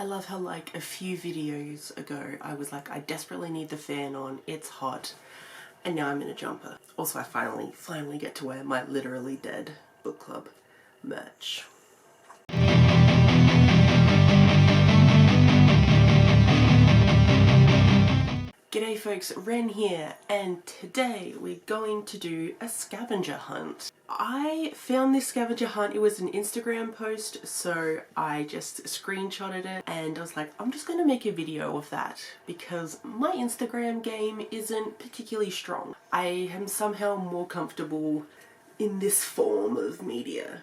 I love how like a few videos ago I was like, I desperately need the fan on, it's hot, and now I'm in a jumper. Also, I finally get to wear my Literally Dead book club merch. G'day folks, Wren here, and today we're going to do a scavenger hunt. I found this scavenger hunt, it was an Instagram post, so I just screenshotted it and I was like, I'm just going to make a video of that because my Instagram game isn't particularly strong. I am somehow more comfortable in this form of media.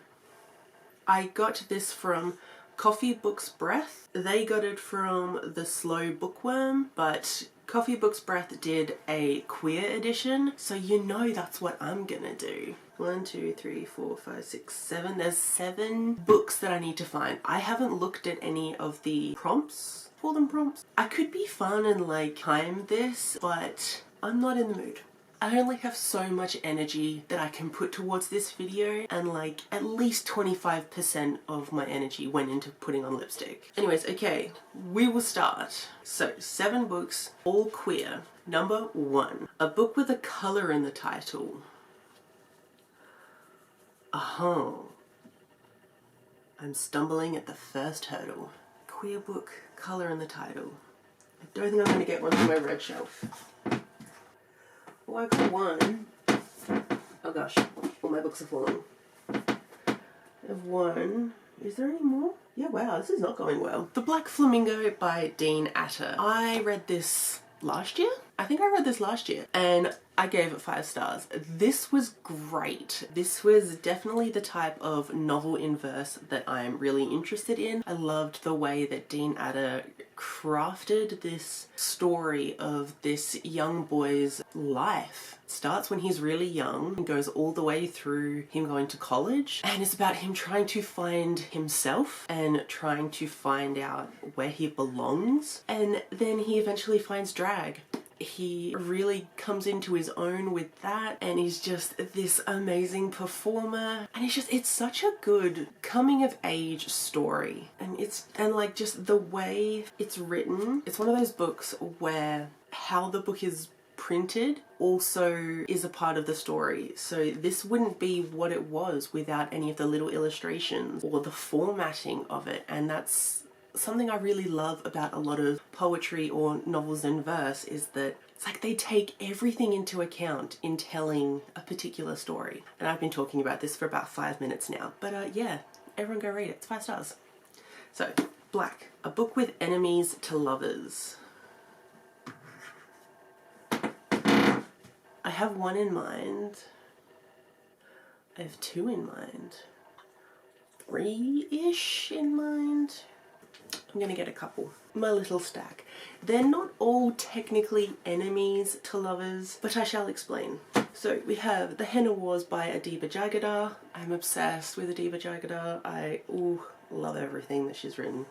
I got this from Coffee Books Breath. They got it from The Slow Bookworm, but Coffee Books Breath did a queer edition, so you know that's what I'm gonna do. 1, 2, 3, 4, 5, 6, 7. There's 7 books that I need to find. I haven't looked at any of the prompts. Call them prompts. I could be fun and like time this, but I'm not in the mood. I only have so much energy that I can put towards this video, and like at least 25% of my energy went into putting on lipstick. Anyways, okay, we will start. So 7 books, all queer. Number 1, a book with a colour in the title. I'm stumbling at the first hurdle. Queer book, colour in the title. I don't think I'm going to get one for my red shelf. Oh, I got 1. Oh gosh, all my books are falling. I have 1. Is there any more? Yeah, wow, this is not going well. The Black Flamingo by Dean Atter. I read this last year? I think I read this last year and I gave it 5 stars. This was great. This was definitely the type of novel in verse that I'm really interested in. I loved the way that Dean Atter crafted this story of this young boy's life. It starts when he's really young and goes all the way through him going to college, and it's about him trying to find himself and trying to find out where he belongs, and then he eventually finds drag. He really comes into his own with that, and he's just this amazing performer, and it's such a good coming of age story, and like just the way it's written. It's one of those books where how the book is printed also is a part of the story, so this wouldn't be what it was without any of the little illustrations or the formatting of it, and that's something I really love about a lot of poetry or novels in verse, is that it's like they take everything into account in telling a particular story. And I've been talking about this for about 5 minutes now, but yeah, everyone go read it. It's 5 stars. So, Black, a book with enemies to lovers. I have 1 in mind. I have 2 in mind. 3-ish in mind. I'm gonna get a couple. My little stack. They're not all technically enemies to lovers, but I shall explain. So we have The Henna Wars by Adiba Jaigirdar. I'm obsessed with Adiba Jaigirdar. I love everything that she's written,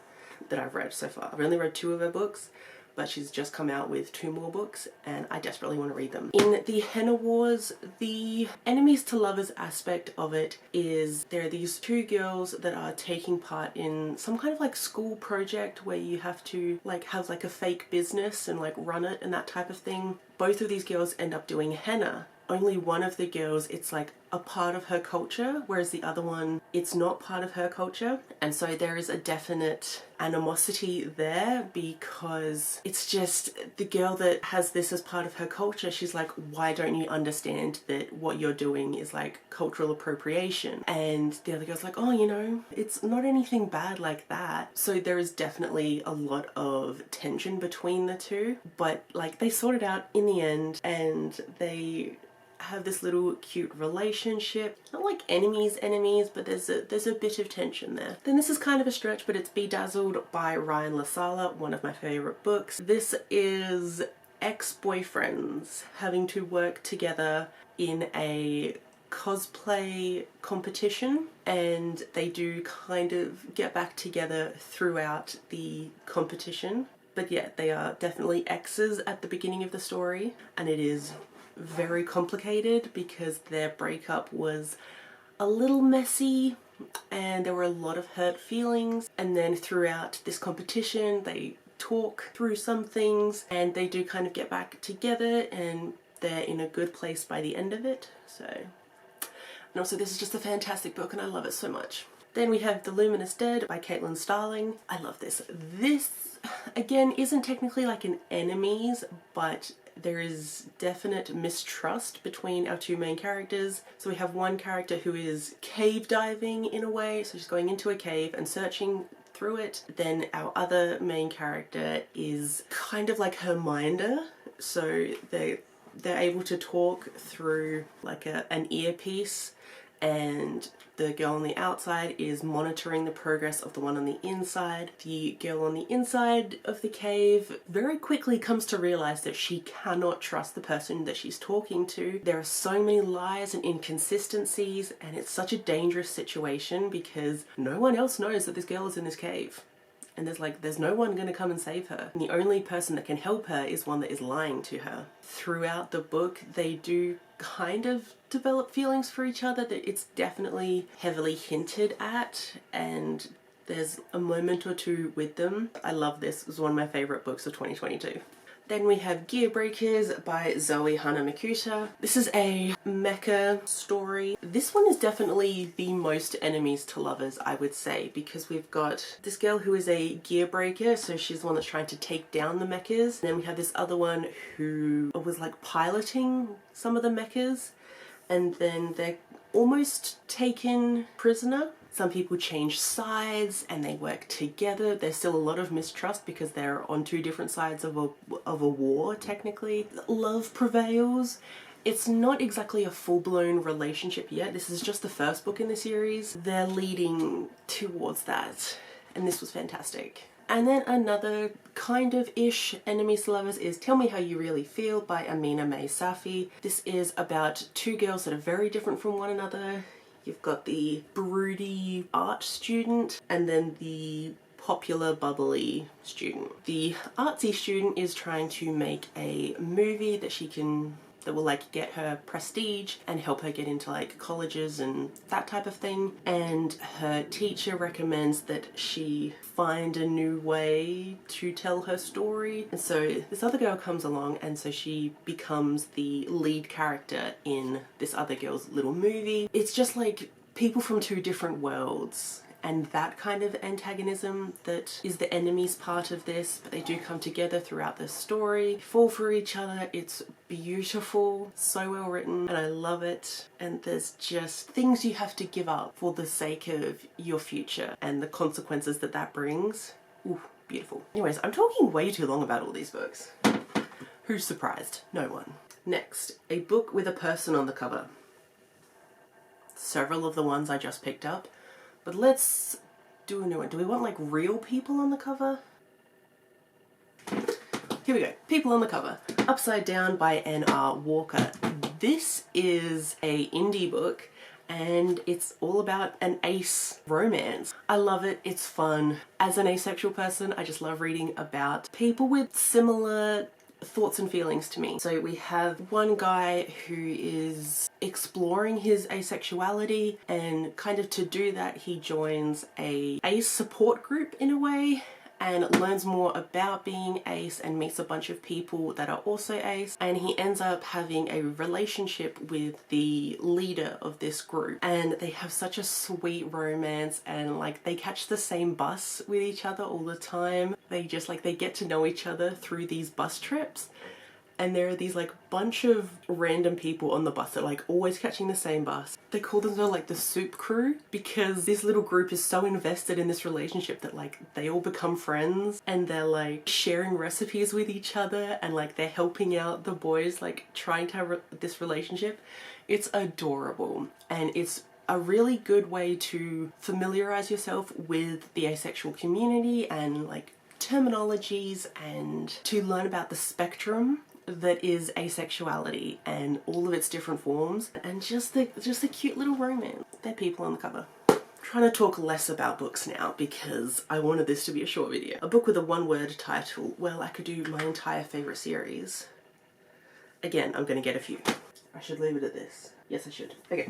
that I've read so far. I've only read 2 of her books, but she's just come out with 2 more books and I desperately want to read them. In The Henna Wars, the enemies to lovers aspect of it is there are these 2 girls that are taking part in some kind of like school project where you have to like have like a fake business and like run it and that type of thing. Both of these girls end up doing henna. Only one of the girls, it's like a part of her culture, whereas the other one, it's not part of her culture. And so there is a definite animosity there because it's just the girl that has this as part of her culture. She's like, why don't you understand that what you're doing is like cultural appropriation? And the other girl's like, oh, you know, it's not anything bad like that. So there is definitely a lot of tension between the 2, but like they sort it out in the end and they have this little cute relationship. Not like enemies, but there's a bit of tension there. Then this is kind of a stretch, but it's Bedazzled by Ryan LaSala, one of my favorite books. This is ex-boyfriends having to work together in a cosplay competition, and they do kind of get back together throughout the competition. But yeah, they are definitely exes at the beginning of the story, and it is very complicated because their breakup was a little messy and there were a lot of hurt feelings, and then throughout this competition they talk through some things and they do kind of get back together and they're in a good place by the end of it. So, and also this is just a fantastic book and I love it so much. Then we have The Luminous Dead by Caitlin Starling. I love this. This, again, isn't technically like an enemies, but there is definite mistrust between our two main characters. So we have one character who is cave diving in a way, so she's going into a cave and searching through it. Then our other main character is kind of like her minder, so they're able to talk through like an earpiece, and the girl on the outside is monitoring the progress of the one on the inside. The girl on the inside of the cave very quickly comes to realize that she cannot trust the person that she's talking to. There are so many lies and inconsistencies, and it's such a dangerous situation because no one else knows that this girl is in this cave. And there's no one going to come and save her. And the only person that can help her is one that is lying to her. Throughout the book, they do kind of develop feelings for each other. That it's definitely heavily hinted at, and there's a moment or two with them. I love this. It was one of my favorite books of 2022. Then we have Gear Breakers by Zoe Hanamakuta. This is a mecha story. This one is definitely the most enemies to lovers, I would say, because we've got this girl who is a gear breaker, so she's the one that's trying to take down the mechas. And then we have this other one who was like piloting some of the mechas, and then they're almost taken prisoner. Some people change sides and they work together. There's still a lot of mistrust because they're on two different sides of a war, technically. Love prevails. It's not exactly a full-blown relationship yet. This is just the first book in the series. They're leading towards that, and this was fantastic. And then another kind of ish enemies to lovers is Tell Me How You Really Feel by Amina May Safi. This is about two girls that are very different from one another. You've got the broody art student and then the popular bubbly student. The artsy student is trying to make a movie that will like get her prestige and help her get into like colleges and that type of thing. And her teacher recommends that she find a new way to tell her story. And so this other girl comes along, and so she becomes the lead character in this other girl's little movie. It's just like people from two different worlds, and that kind of antagonism that is the enemy's part of this, but they do come together throughout the story, fall for each other. It's beautiful, so well written, and I love it. And there's just things you have to give up for the sake of your future and the consequences that that brings. Ooh, beautiful. Anyways, I'm talking way too long about all these books. Who's surprised? No one. Next, a book with a person on the cover. Several of the ones I just picked up. But let's do a new one. Do we want like real people on the cover? Here we go. People on the cover. Upside Down by N.R. Walker. This is a indie book and it's all about an ace romance. I love it. It's fun. As an asexual person, I just love reading about people with similar thoughts and feelings to me. So we have one guy who is exploring his asexuality, and kind of to do that he joins a ace support group in a way and learns more about being ace and meets a bunch of people that are also ace, and he ends up having a relationship with the leader of this group, and they have such a sweet romance, and like they catch the same bus with each other all the time. They just like they get to know each other through these bus trips. And there are these like bunch of random people on the bus that are like always catching the same bus. They call themselves like the soup crew because this little group is so invested in this relationship that like they all become friends, and they're like sharing recipes with each other, and like they're helping out the boys like trying to have this relationship. It's adorable, and it's a really good way to familiarize yourself with the asexual community and like terminologies, and to learn about the spectrum that is asexuality and all of its different forms, and just the cute little romance. They're people on the cover. I'm trying to talk less about books now because I wanted this to be a short video. A book with a one-word title. Well, I could do my entire favourite series. Again, I'm going to get a few. I should leave it at this. Yes, I should. Okay.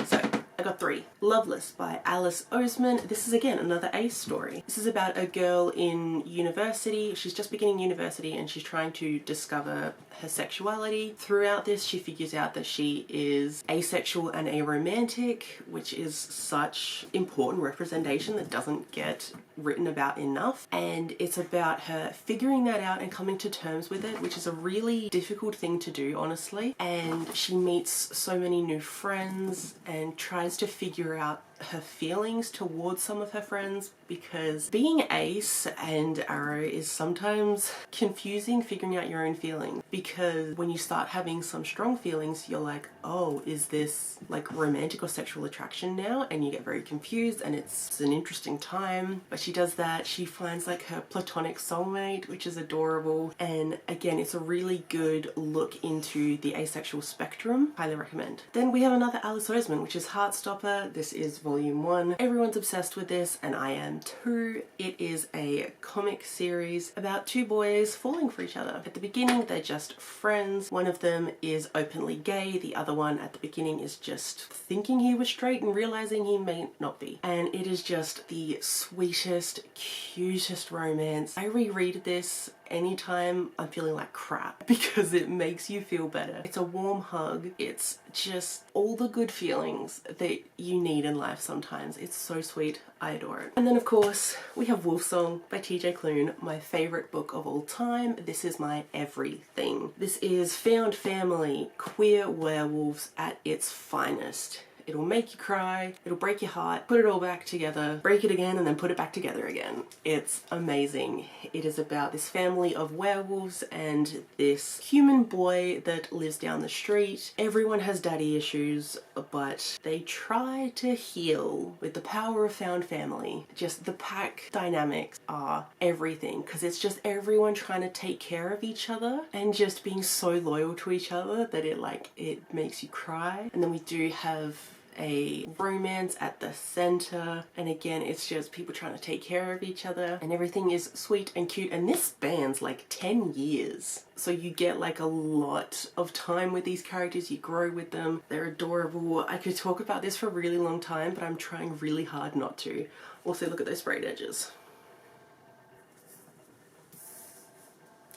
So, I got 3. Loveless by Alice Oseman. This is again another ace story. This is about a girl in university. She's just beginning university and she's trying to discover her sexuality. Throughout this, she figures out that she is asexual and aromantic, which is such important representation that doesn't get written about enough. And it's about her figuring that out and coming to terms with it, which is a really difficult thing to do, honestly. And she meets so many new friends and tries to figure out her feelings towards some of her friends, because being ace and arrow is sometimes confusing figuring out your own feelings, because when you start having some strong feelings you're like, oh, is this like romantic or sexual attraction now? And you get very confused and it's an interesting time. But she does that, she finds like her platonic soulmate, which is adorable, and again it's a really good look into the asexual spectrum. Highly recommend. Then we have another Alice Oseman, which is Heartstopper. This is volume 1. Everyone's obsessed with this and I am too. It is a comic series about 2 boys falling for each other. At the beginning they're just friends. One of them is openly gay, the other one at the beginning is just thinking he was straight and realizing he may not be. And it is just the sweetest, cutest romance. I reread this anytime I'm feeling like crap because it makes you feel better. It's a warm hug. It's just all the good feelings that you need in life sometimes. It's so sweet. I adore it. And then of course we have Wolfsong by TJ Klune, my favorite book of all time. This is my everything. This is found family, queer werewolves at its finest. It'll make you cry, it'll break your heart, put it all back together, break it again, and then put it back together again. It's amazing. It is about this family of werewolves and this human boy that lives down the street. Everyone has daddy issues, but they try to heal with the power of found family. Just the pack dynamics are everything, because it's just everyone trying to take care of each other and just being so loyal to each other that it makes you cry. And then we do have a romance at the center, and again it's just people trying to take care of each other and everything is sweet and cute, and this spans like 10 years. So you get like a lot of time with these characters, you grow with them, they're adorable. I could talk about this for a really long time, but I'm trying really hard not to. Also, look at those sprayed edges.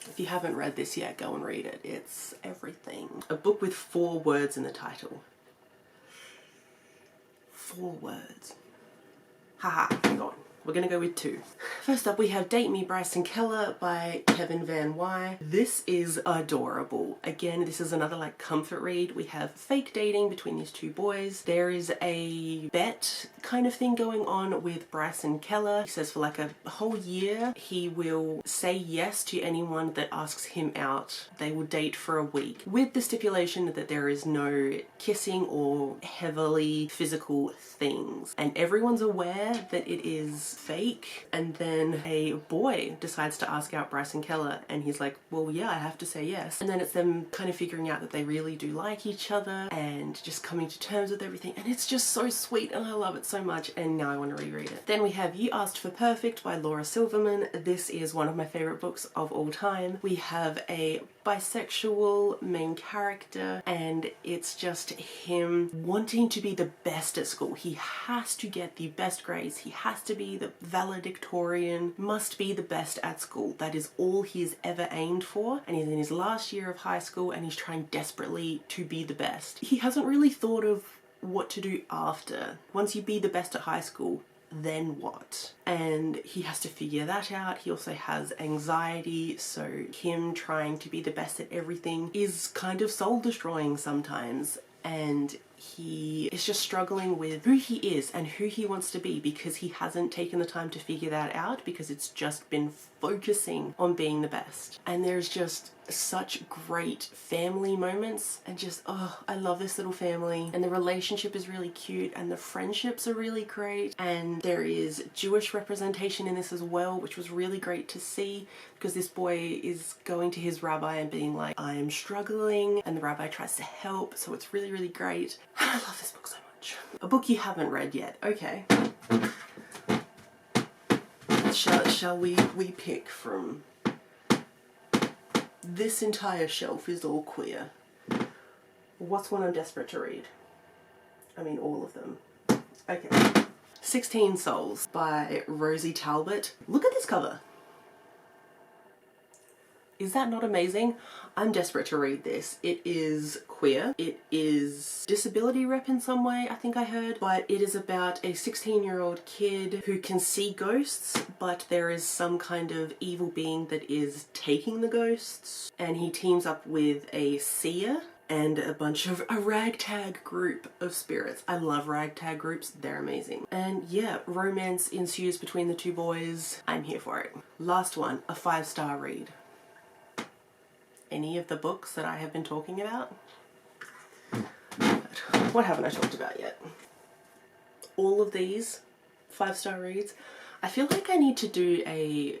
If you haven't read this yet, go and read it. It's everything. A book with 4 words in the title. 4 words. Haha, hang on. We're gonna go with 2. First up we have Date Me Bryson Keller by Kevin Van Wy. This is adorable. Again, this is another like comfort read. We have fake dating between these 2 boys. There is a bet kind of thing going on with Bryson Keller. He says for like a whole year he will say yes to anyone that asks him out. They will date for a week with the stipulation that there is no kissing or heavily physical things. And everyone's aware that it is fake, and then a boy decides to ask out Bryson Keller and he's like, well yeah, I have to say yes. And then it's them kind of figuring out that they really do like each other and just coming to terms with everything, and it's just so sweet and I love it so much, and now I want to reread it. Then we have You Asked for Perfect by Laura Silverman. This is one of my favorite books of all time. We have a bisexual main character and it's just him wanting to be the best at school. He has to get the best grades, he has to be the valedictorian, must be the best at school. That is all he's ever aimed for, and he's in his last year of high school and he's trying desperately to be the best. He hasn't really thought of what to do after. Once you be the best at high school, then what? And he has to figure that out. He also has anxiety, so him trying to be the best at everything is kind of soul destroying sometimes, and he is just struggling with who he is and who he wants to be because he hasn't taken the time to figure that out, because it's just been focusing on being the best. And there's just such great family moments, and just, oh, I love this little family, and the relationship is really cute and the friendships are really great, and there is Jewish representation in this as well, which was really great to see, because this boy is going to his rabbi and being like, I am struggling, and the rabbi tries to help, so it's really, really great. I love this book so much. A book you haven't read yet. Okay. Shall we pick from... This entire shelf is all queer. What's one I'm desperate to read? I mean, all of them. Okay. 16 Souls by Rosie Talbot. Look at this cover. Is that not amazing? I'm desperate to read this. It is queer. It is disability rep in some way, I think I heard. But it is about a 16-year-old kid who can see ghosts, but there is some kind of evil being that is taking the ghosts. And he teams up with a seer and a ragtag group of spirits. I love ragtag groups, they're amazing. And yeah, romance ensues between the two boys. I'm here for it. Last one, a 5-star read. Any of the books that I have been talking about? What haven't I talked about yet? All of these 5-star reads. I feel like I need to do a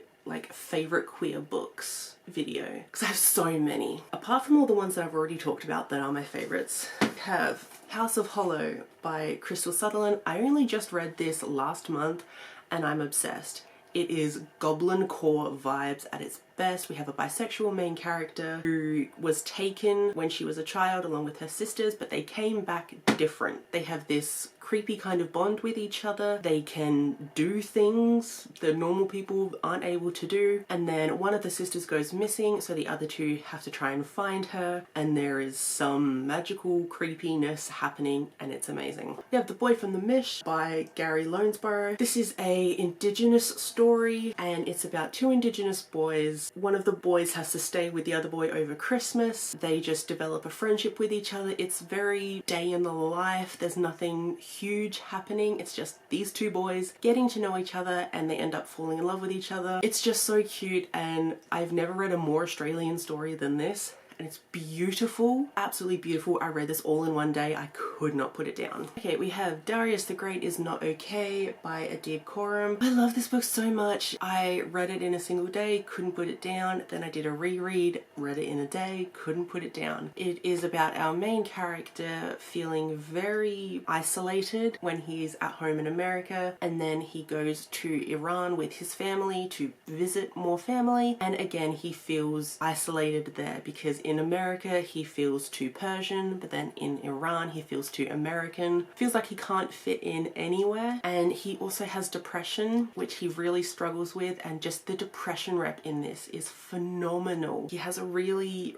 favorite queer books video because I have so many. Apart from all the ones that I've already talked about that are my favorites, I have House of Hollow by Crystal Sutherland. I only just read this last month and I'm obsessed. It is Goblin Core vibes at its best. We have a bisexual main character who was taken when she was a child along with her sisters, but they came back different. They have this creepy kind of bond with each other. They can do things that normal people aren't able to do. And then one of the sisters goes missing, so the other two have to try and find her. And there is some magical creepiness happening and it's amazing. We have The Boy from the Mish by Gary Lonesborough. This is a Indigenous story and it's about two Indigenous boys. One of the boys has to stay with the other boy over Christmas. They just develop a friendship with each other. It's very day in the life. There's nothing huge happening. It's just these two boys getting to know each other and they end up falling in love with each other. It's just so cute and I've never read a more Australian story than this. And it's beautiful, absolutely beautiful. I read this all in one day. I could not put it down. Okay, we have Darius the Great is Not Okay by Adib Khorram. I love this book so much. I read it in a single day, couldn't put it down. Then I did a reread, read it in a day, couldn't put it down. It is about our main character feeling very isolated when he's at home in America, and then he goes to Iran with his family to visit more family, and again he feels isolated there because in America he feels too Persian, but then in Iran he feels too American. Feels like he can't fit in anywhere, and he also has depression, which he really struggles with, and just the depression rep in this is phenomenal. He has a really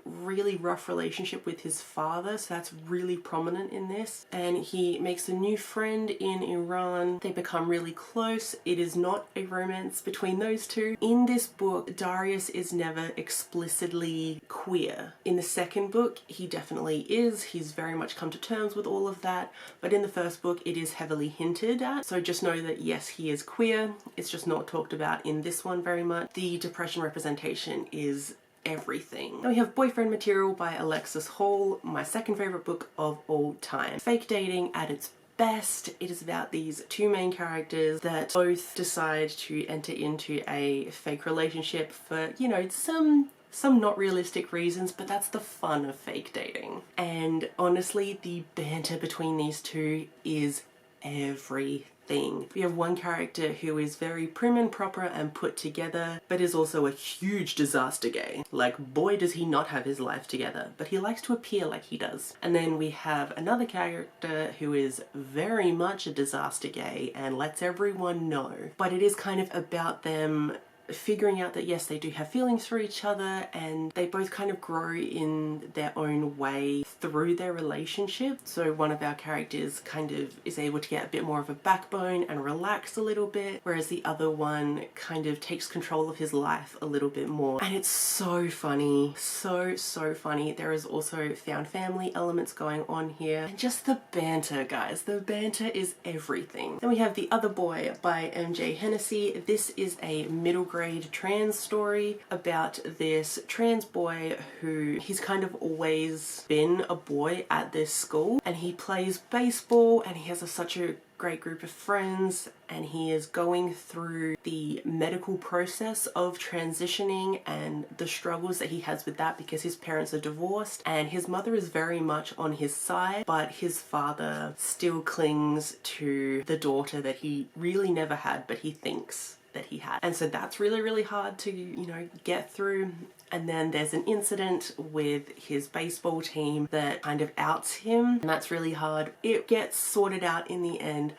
rough relationship with his father, so that's really prominent in this, and he makes a new friend in Iran. They become really close. It is not a romance between those two. In this book, Darius is never explicitly queer. In the second book, he definitely is. He's very much come to terms with all of that. But in the first book, it is heavily hinted at. So just know that yes, he is queer. It's just not talked about in this one very much. The depression representation is everything. Then we have Boyfriend Material by Alexis Hall, my second favorite book of all time. Fake dating at its best. It is about these two main characters that both decide to enter into a fake relationship for, you know, some not realistic reasons, but that's the fun of fake dating. And honestly, the banter between these two is everything. We have one character who is very prim and proper and put together, but is also a huge disaster gay. Like, boy does he not have his life together, but he likes to appear like he does. And then we have another character who is very much a disaster gay and lets everyone know. But it is kind of about them figuring out that yes, they do have feelings for each other, and they both kind of grow in their own way through their relationship. So one of our characters kind of is able to get a bit more of a backbone and relax a little bit, whereas the other one kind of takes control of his life a little bit more. And it's so funny, so funny. There is also found family elements going on here, and just the banter, guys. The banter is everything. Then we have The Other Boy by MJ Hennessy. This is a middle grade trans story about this trans boy who he's kind of always been a boy at this school, and he plays baseball and he has such a great group of friends, and he is going through the medical process of transitioning and the struggles that he has with that because his parents are divorced and his mother is very much on his side, but his father still clings to the daughter that he really never had but he thinks that he had. And so that's really hard to, you know, get through. And then there's an incident with his baseball team that kind of outs him, and that's really hard. It gets sorted out in the end,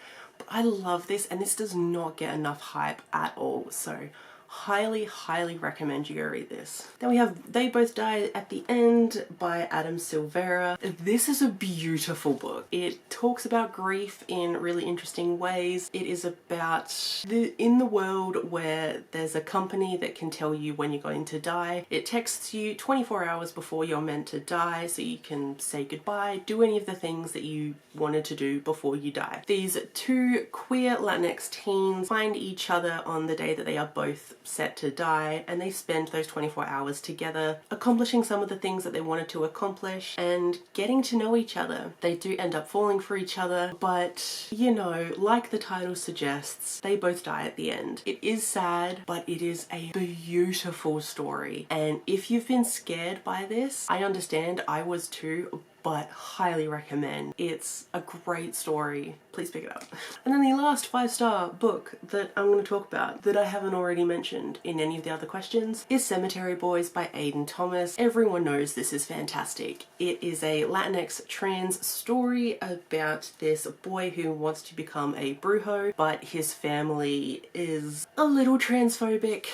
I love this, and this does not get enough hype at all, so highly recommend you go read this. Then we have They Both Die at the End by Adam Silvera. This is a beautiful book. It talks about grief in really interesting ways. It is about in the world where there's a company that can tell you when you're going to die. It texts you 24 hours before you're meant to die, so you can say goodbye, do any of the things that you wanted to do before you die. These two queer Latinx teens find each other on the day that they are both set to die, and they spend those 24 hours together accomplishing some of the things that they wanted to accomplish and getting to know each other. They do end up falling for each other, but you know, like the title suggests, they both die at the end. It is sad, but it is a beautiful story, and if you've been scared by this, I understand, I was too, but highly recommend. It's a great story. Please pick it up. And then the last 5-star book that I'm going to talk about that I haven't already mentioned in any of the other questions is Cemetery Boys by Aidan Thomas. Everyone knows this is fantastic. It is a Latinx trans story about this boy who wants to become a brujo, but his family is a little transphobic,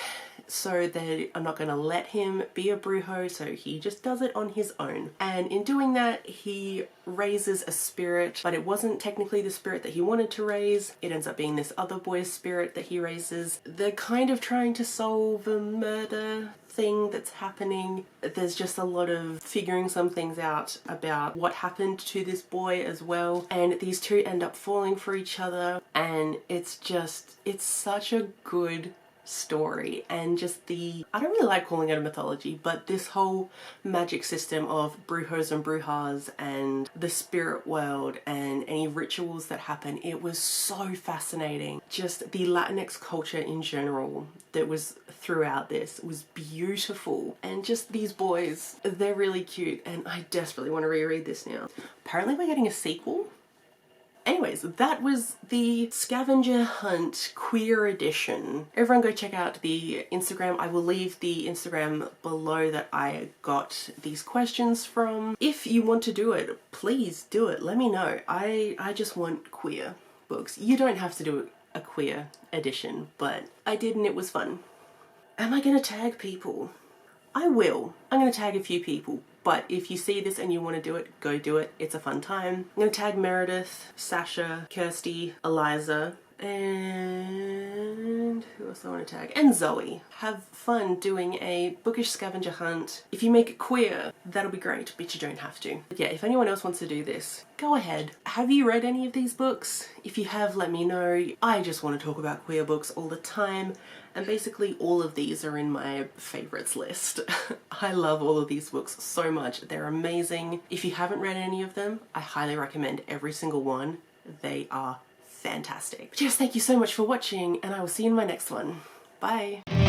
so they are not going to let him be a brujo, so he just does it on his own. And in doing that, he raises a spirit, but it wasn't technically the spirit that he wanted to raise. It ends up being this other boy's spirit that he raises. They're kind of trying to solve a murder thing that's happening. There's just a lot of figuring some things out about what happened to this boy as well, and these two end up falling for each other, and it's such a good story. And just I don't really like calling it a mythology, but this whole magic system of brujos and brujas and the spirit world and any rituals that happen, it was so fascinating. Just the Latinx culture in general that was throughout this was beautiful, and just these boys, they're really cute, and I desperately want to reread this now. Apparently we're getting a sequel. Anyways, that was the Scavenger Hunt Queer Edition. Everyone go check out the Instagram. I will leave the Instagram below that I got these questions from. If you want to do it, please do it. Let me know. I just want queer books. You don't have to do a queer edition, but I did and it was fun. Am I gonna tag people? I will. I'm gonna tag a few people. But if you see this and you want to do it, go do it. It's a fun time. I'm going to tag Meredith, Sasha, Kirsty, Eliza, and who else do I want to tag? And Zoe. Have fun doing a bookish scavenger hunt. If you make it queer, that'll be great, but you don't have to. But yeah, if anyone else wants to do this, go ahead. Have you read any of these books? If you have, let me know. I just want to talk about queer books all the time. And basically all of these are in my favorites list. I love all of these books so much. They're amazing. If you haven't read any of them, I highly recommend every single one. They are fantastic. Just thank you so much for watching, and I will see you in my next one. Bye.